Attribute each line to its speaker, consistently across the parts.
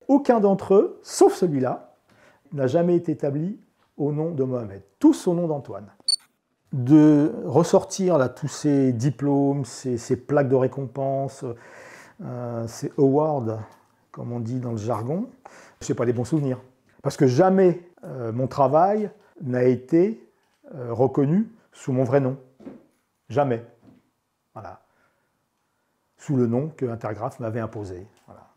Speaker 1: Aucun d'entre eux, sauf celui-là, n'a jamais été établi au nom de Mohamed. Tous au nom d'Antoine. De ressortir là, tous ces diplômes, ces plaques de récompense, ces awards, comme on dit dans le jargon, ce n'est pas des bons souvenirs. Parce que jamais mon travail n'a été reconnu sous mon vrai nom. Jamais. Voilà. Sous le nom que Intergraph m'avait imposé. Voilà.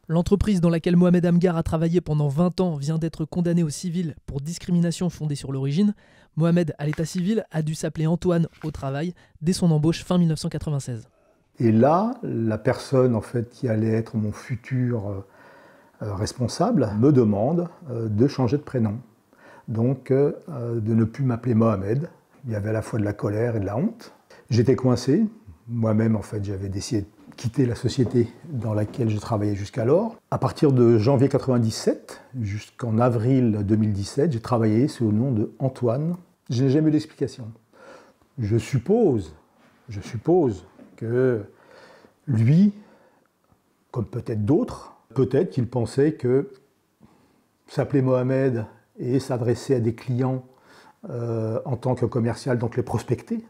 Speaker 2: L'entreprise dans laquelle Mohamed Amghar a travaillé pendant 20 ans vient d'être condamnée au civil pour discrimination fondée sur l'origine. Mohamed, à l'état civil, a dû s'appeler Antoine au travail dès son embauche fin 1996.
Speaker 1: Et là, la personne en fait, qui allait être mon futur responsable me demande de changer de prénom. Donc de ne plus m'appeler Mohamed. Il y avait à la fois de la colère et de la honte. J'étais coincé. Moi-même, en fait, j'avais décidé de quitter la société dans laquelle je travaillais jusqu'alors. À partir de janvier 1997 jusqu'en avril 2017, j'ai travaillé sous le nom de Antoine. Je n'ai jamais eu d'explication. Je suppose que lui, comme peut-être d'autres, peut-être qu'il pensait que s'appeler Mohamed et s'adresser à des clients en tant que commercial, donc les prospecter,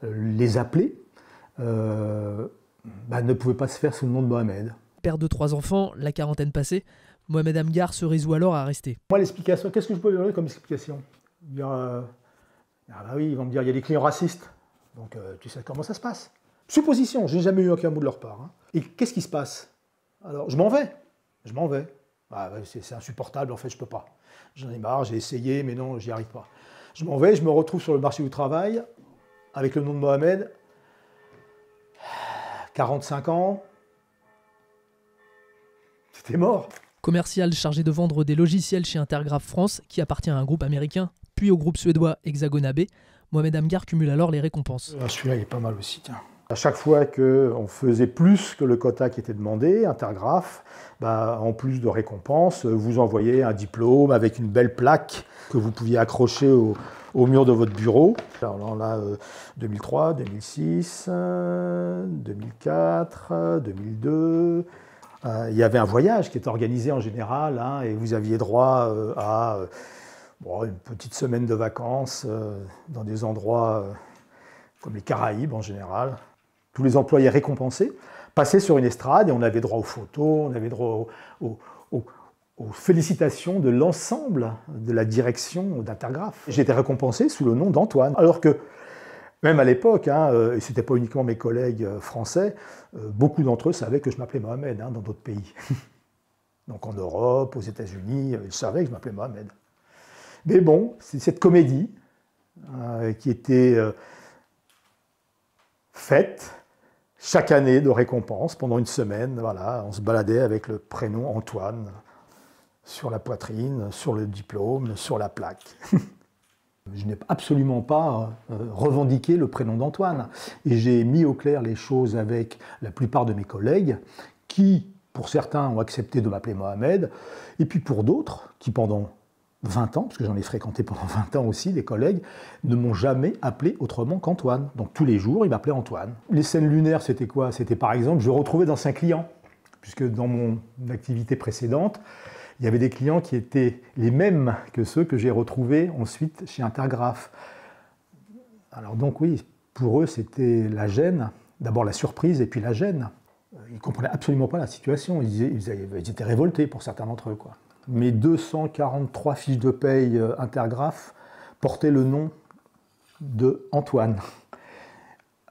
Speaker 1: les appeler, ne pouvait pas se faire sous le nom de Mohamed.
Speaker 2: Père de 3 enfants, la quarantaine passée, Mohamed Amghar se résout alors à rester.
Speaker 1: Moi, l'explication, qu'est-ce que je peux lui donner comme explication? Dire, oui, ils vont me dire, il y a des clients racistes. Donc, tu sais comment ça se passe. Supposition, je n'ai jamais eu aucun mot de leur part. Hein. Et qu'est-ce qui se passe? Alors, je m'en vais. C'est insupportable, en fait, je ne peux pas. J'en ai marre, j'ai essayé, mais non, j'y arrive pas. Je m'en vais, je me retrouve sur le marché du travail, avec le nom de Mohamed, 45 ans, c'était mort.
Speaker 2: Commercial chargé de vendre des logiciels chez Intergraph France, qui appartient à un groupe américain, puis au groupe suédois Hexagon AB, Mohamed Amghar cumule alors les récompenses.
Speaker 1: Celui-là, il est pas mal aussi, tiens. À chaque fois qu'on faisait plus que le quota qui était demandé, Intergraph, en plus de récompenses, vous envoyez un diplôme avec une belle plaque que vous pouviez accrocher au mur de votre bureau. Alors là, 2003, 2006, 2004, 2002... il y avait un voyage qui était organisé en général, hein, et vous aviez droit à une petite semaine de vacances dans des endroits comme les Caraïbes en général. Tous les employés récompensés passaient sur une estrade et on avait droit aux photos, on avait droit aux félicitations de l'ensemble de la direction d'Intergraph. J'étais récompensé sous le nom d'Antoine, alors que même à l'époque, et ce n'était pas uniquement mes collègues français, beaucoup d'entre eux savaient que je m'appelais Mohamed dans d'autres pays. Donc en Europe, aux États-Unis, ils savaient que je m'appelais Mohamed. Mais bon, c'est cette comédie qui était faite chaque année de récompense pendant une semaine. Voilà, on se baladait avec le prénom Antoine sur la poitrine, sur le diplôme, sur la plaque. Je n'ai absolument pas revendiqué le prénom d'Antoine. Et j'ai mis au clair les choses avec la plupart de mes collègues qui, pour certains, ont accepté de m'appeler Mohamed, et puis pour d'autres, qui pendant 20 ans, parce que j'en ai fréquenté pendant 20 ans aussi, des collègues, ne m'ont jamais appelé autrement qu'Antoine. Donc tous les jours, ils m'appelaient Antoine. Les scènes lunaires, c'était quoi? C'était par exemple, je retrouvais d'anciens clients, puisque dans mon activité précédente, il y avait des clients qui étaient les mêmes que ceux que j'ai retrouvés ensuite chez Intergraph. Alors donc oui, pour eux, c'était la gêne, d'abord la surprise et puis la gêne. Ils ne comprenaient absolument pas la situation, ils étaient révoltés pour certains d'entre eux, quoi. Mes 243 fiches de paye Intergraph portaient le nom de Antoine.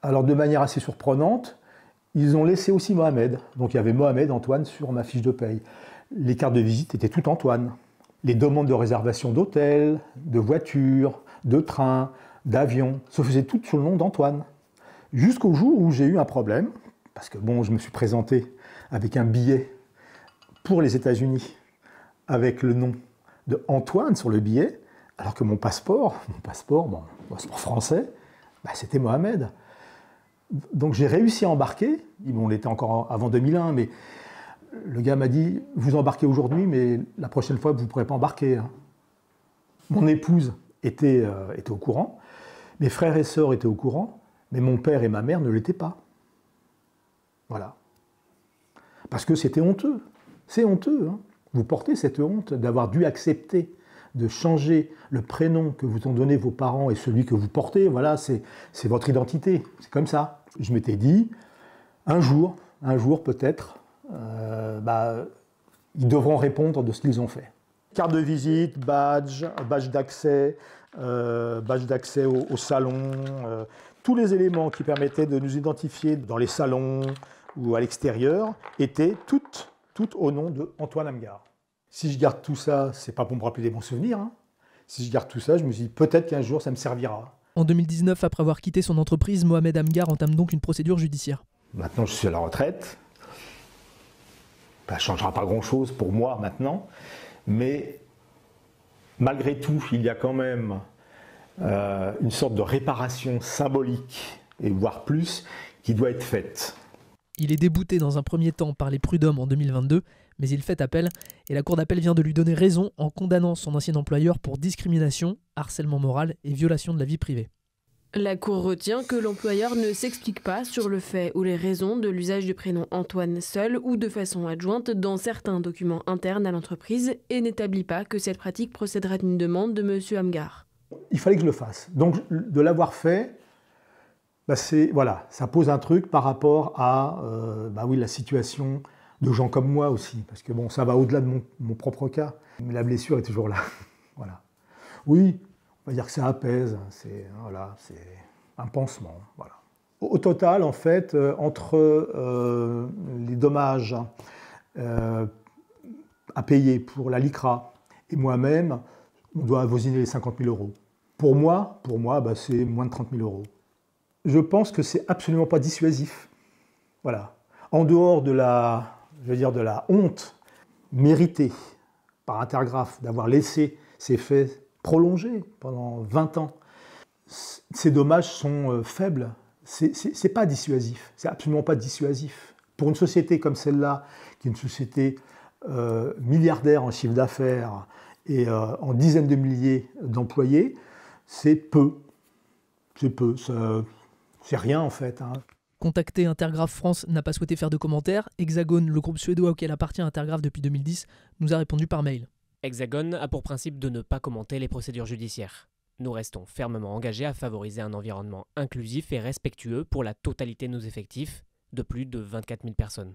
Speaker 1: Alors de manière assez surprenante, ils ont laissé aussi Mohamed. Donc il y avait Mohamed, Antoine sur ma fiche de paye. Les cartes de visite étaient toutes Antoine. Les demandes de réservation d'hôtel, de voiture, de train, d'avion, se faisaient toutes sous le nom d'Antoine. Jusqu'au jour où j'ai eu un problème, parce que je me suis présenté avec un billet pour les États-Unis, avec le nom de Antoine sur le billet, alors que mon passeport français, c'était Mohamed. Donc j'ai réussi à embarquer, on l'était encore avant 2001, mais le gars m'a dit, vous embarquez aujourd'hui, mais la prochaine fois, vous ne pourrez pas embarquer. Mon épouse était au courant, mes frères et sœurs étaient au courant, mais mon père et ma mère ne l'étaient pas. Voilà. Parce que c'était honteux. C'est honteux, hein. Vous portez cette honte d'avoir dû accepter de changer le prénom que vous ont donné vos parents et celui que vous portez. Voilà, c'est votre identité. C'est comme ça. Je m'étais dit, un jour peut-être, ils devront répondre de ce qu'ils ont fait. Carte de visite, badge d'accès au salon, tous les éléments qui permettaient de nous identifier dans les salons ou à l'extérieur étaient toutes au nom de Antoine Amghar. Si je garde tout ça, c'est pas pour me rappeler des bons souvenirs. Hein. Si je garde tout ça, je me dis peut-être qu'un jour ça me servira.
Speaker 2: En 2019, après avoir quitté son entreprise, Mohamed Amghar entame donc une procédure judiciaire.
Speaker 1: Maintenant, je suis à la retraite. Ça ne changera pas grand-chose pour moi maintenant. Mais malgré tout, il y a quand même une sorte de réparation symbolique, et voire plus, qui doit être faite.
Speaker 2: Il est débouté dans un premier temps par les prud'hommes en 2022, mais il fait appel et la cour d'appel vient de lui donner raison en condamnant son ancien employeur pour discrimination, harcèlement moral et violation de la vie privée.
Speaker 3: La cour retient que l'employeur ne s'explique pas sur le fait ou les raisons de l'usage du prénom Antoine seul ou de façon adjointe dans certains documents internes à l'entreprise et n'établit pas que cette pratique procédera d'une demande de M. Amghar.
Speaker 1: Il fallait que je le fasse. Donc de l'avoir fait, voilà, ça pose un truc par rapport à la situation de gens comme moi aussi. Parce que bon, ça va au-delà de mon propre cas. Mais la blessure est toujours là. Voilà. Oui, on va dire que ça apaise. C'est un pansement. Voilà. Au total, en fait, entre les dommages à payer pour la LICRA et moi-même, on doit avoisiner les 50 000 €. Pour moi, c'est moins de 30 000 €. Je pense que c'est absolument pas dissuasif. Voilà. En dehors de la honte méritée par Intergraph d'avoir laissé ces faits prolonger pendant 20 ans, ces dommages sont faibles. C'est pas dissuasif. C'est absolument pas dissuasif. Pour une société comme celle-là, qui est une société milliardaire en chiffre d'affaires et en dizaines de milliers d'employés, c'est peu. C'est rien en fait. Hein.
Speaker 2: Contacté, Intergraph France n'a pas souhaité faire de commentaires. Hexagone, le groupe suédois auquel appartient Intergraph depuis 2010, nous a répondu par mail.
Speaker 4: Hexagone a pour principe de ne pas commenter les procédures judiciaires. Nous restons fermement engagés à favoriser un environnement inclusif et respectueux pour la totalité de nos effectifs, de plus de 24 000 personnes.